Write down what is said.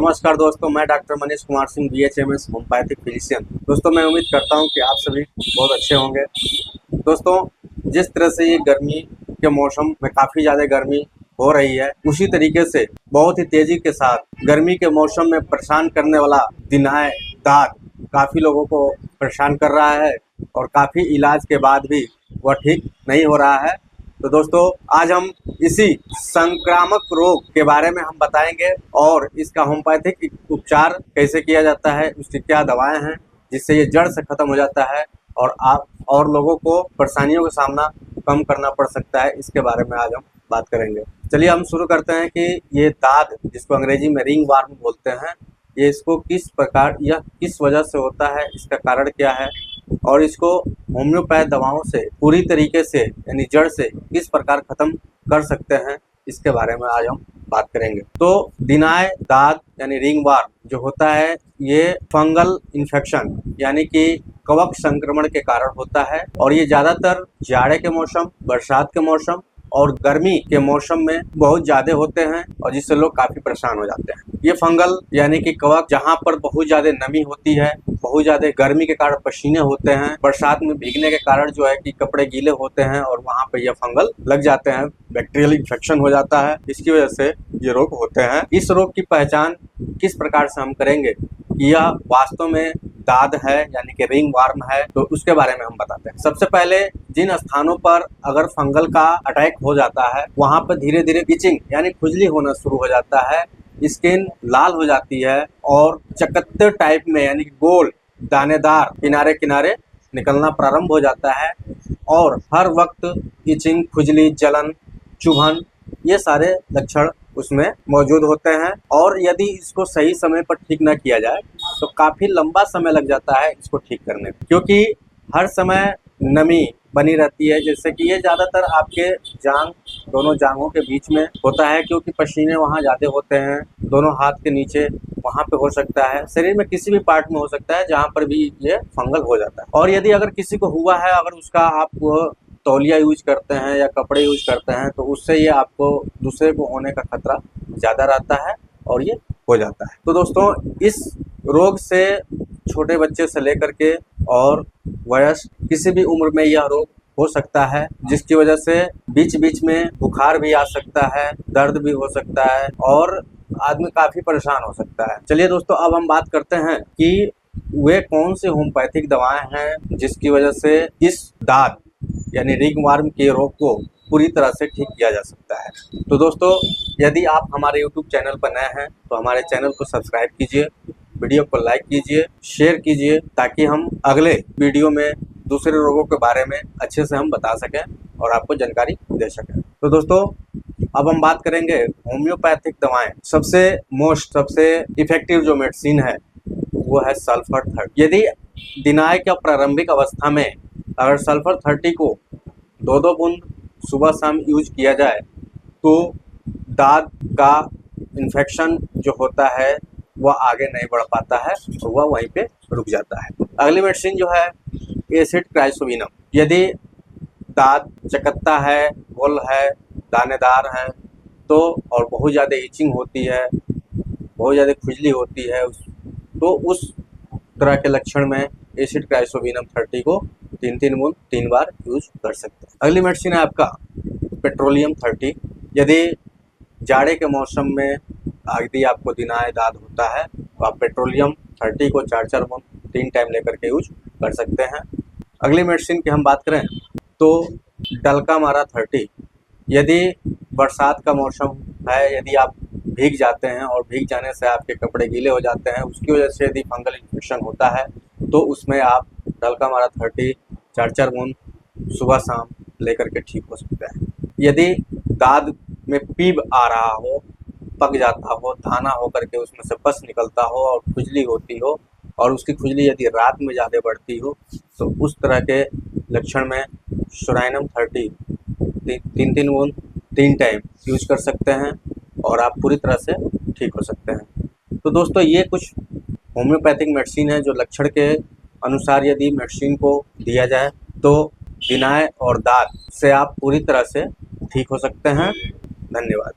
नमस्कार दोस्तों, मैं doctor Manish Kumar Singh BHMS homeopathic physician. दोस्तों मैं उम्मीद करता हूं कि आप सभी बहुत अच्छे होंगे। दोस्तों जिस तरह से ये गर्मी के मौसम में काफ़ी ज़्यादा गर्मी हो रही है, उसी तरीके से बहुत ही तेज़ी के साथ गर्मी के मौसम में परेशान करने वाला दिनाय दाद काफ़ी लोगों को परेशान कर रहा है और काफ़ी इलाज के बाद भी वह ठीक नहीं हो रहा है। तो दोस्तों आज हम इसी संक्रामक रोग के बारे में हम बताएंगे और इसका होम्योपैथिक उपचार कैसे किया जाता है, उसकी क्या दवाएं हैं जिससे ये जड़ से खत्म हो जाता है और आप और लोगों को परेशानियों का सामना कम करना पड़ सकता है। इसके बारे में आज हम बात करेंगे। चलिए हम शुरू करते हैं कि ये दाद, जिसको अंग्रेजी में रिंग वार्म बोलते हैं, ये इसको किस प्रकार या किस वजह से होता है, इसका कारण क्या है और इसको होम्योपैथ दवाओं से पूरी तरीके से यानी जड़ से किस प्रकार खत्म कर सकते हैं, इसके बारे में आज हम बात करेंगे। तो दिनाय दाद यानी रिंग वार्म जो होता है, ये फंगल इन्फेक्शन यानी कि कवक संक्रमण के कारण होता है और ये ज़्यादातर जाड़े के मौसम, बरसात के मौसम और गर्मी के मौसम में बहुत ज़्यादा होते हैं और जिससे लोग काफ़ी परेशान हो जाते हैं। ये फंगल यानी कि कवक जहाँ पर बहुत ज़्यादा नमी होती है, बहुत ज़्यादा गर्मी के कारण पसीने होते हैं, बरसात में भीगने के कारण जो है कि कपड़े गीले होते हैं और वहाँ पे ये फंगल लग जाते हैं, बैक्टीरियल इन्फेक्शन हो जाता है। इसकी वजह से ये रोग होते हैं। इस रोग की पहचान किस प्रकार से हम करेंगे कि यह वास्तव में दाद है यानी कि रिंग वार्म है, तो उसके बारे में हम बताते हैं। सबसे पहले जिन स्थानों पर अगर फंगल का अटैक हो जाता है, वहां पर धीरे धीरे इचिंग यानी खुजली होना शुरू हो जाता है, स्किन लाल हो जाती है और चकत्ते टाइप में यानी कि गोल दानेदार किनारे किनारे निकलना प्रारंभ हो जाता है और हर वक्त इचिंग, खुजली, जलन, चुभन, ये सारे लक्षण उसमें मौजूद होते हैं। और यदि इसको सही समय पर ठीक ना किया जाए तो काफ़ी लंबा समय लग जाता है इसको ठीक करने में, क्योंकि हर समय नमी बनी रहती है। जैसे कि ये ज़्यादातर आपके दोनों जांघों के बीच में होता है, क्योंकि पसीने वहाँ ज़्यादा होते हैं। दोनों हाथ के नीचे वहाँ पे हो सकता है, शरीर में किसी भी पार्ट में हो सकता है जहाँ पर भी ये फंगल हो जाता है। और यदि अगर किसी को हुआ है, अगर उसका आप तौलिया यूज करते हैं या कपड़े यूज करते हैं, तो उससे ये आपको दूसरे को होने का खतरा ज़्यादा रहता है और ये हो जाता है। तो दोस्तों इस रोग से छोटे बच्चे से लेकर के और वयस्क किसी भी उम्र में यह रोग हो सकता है, जिसकी वजह से बीच बीच में बुखार भी आ सकता है, दर्द भी हो सकता है और आदमी काफ़ी परेशान हो सकता है। चलिए दोस्तों अब हम बात करते हैं कि वे कौन से होम्योपैथिक दवाएं हैं जिसकी वजह से इस दाद यानी रिंग वार्म के रोग को पूरी तरह से ठीक किया जा सकता है। तो दोस्तों यदि आप हमारे YouTube चैनल पर नए हैं तो हमारे चैनल को सब्सक्राइब कीजिए, वीडियो को लाइक कीजिए, शेयर कीजिए, ताकि हम अगले वीडियो में दूसरे रोगों के बारे में अच्छे से हम बता सकें और आपको जानकारी दे सकें। तो दोस्तों अब हम बात करेंगे होम्योपैथिक दवाएं। सबसे इफेक्टिव जो मेडिसिन है वो है सल्फर 30। यदि दिनाय का प्रारंभिक अवस्था में अगर सल्फर 30 को 2-2 बूंद सुबह शाम यूज किया जाए तो दाद का इन्फेक्शन जो होता है वह आगे नहीं बढ़ पाता है और वह वहीं पे रुक जाता है। अगली मेडिसिन जो है एसिड क्राइसोविनम। यदि दाद चकत्ता है, गोल है, दानेदार है तो और बहुत ज़्यादा इचिंग होती है, बहुत ज़्यादा खुजली होती है, तो उस तरह के लक्षण में एसिड क्राइसोविनम 30 को 3-3 बूंद 3 बार यूज कर सकते हैं। अगली मेडिसिन है आपका पेट्रोलियम 30। यदि जाड़े के मौसम में यदि आपको दिनाय दाद होता है तो आप पेट्रोलियम 30 को 4-4 बूंद 3 टाइम लेकर के यूज कर सकते हैं। अगली मेडिसिन की हम बात करें तो डलका मारा 30। यदि बरसात का मौसम है, यदि आप भीग जाते हैं और भीग जाने से आपके कपड़े गीले हो जाते हैं, उसकी वजह से यदि फंगल इन्फेक्शन होता है तो उसमें आप डलका मारा 30 4-4 बूंद सुबह शाम लेकर के ठीक हो सकते हैं। यदि दाद में पीप आ रहा हो, पक जाता हो, दाना हो करके उसमें से पस निकलता हो और खुजली होती हो और उसकी खुजली यदि रात में ज़्यादा बढ़ती हो तो उस तरह के लक्षण में शुराइनम 30 3-3 बूंद 3 टाइम यूज कर सकते हैं और आप पूरी तरह से ठीक हो सकते हैं। तो दोस्तों ये कुछ होम्योपैथिक मेडिसिन है जो लक्षण के अनुसार यदि मेडिसिन को दिया जाए तो दिनाय और दाद से आप पूरी तरह से ठीक हो सकते हैं। धन्यवाद।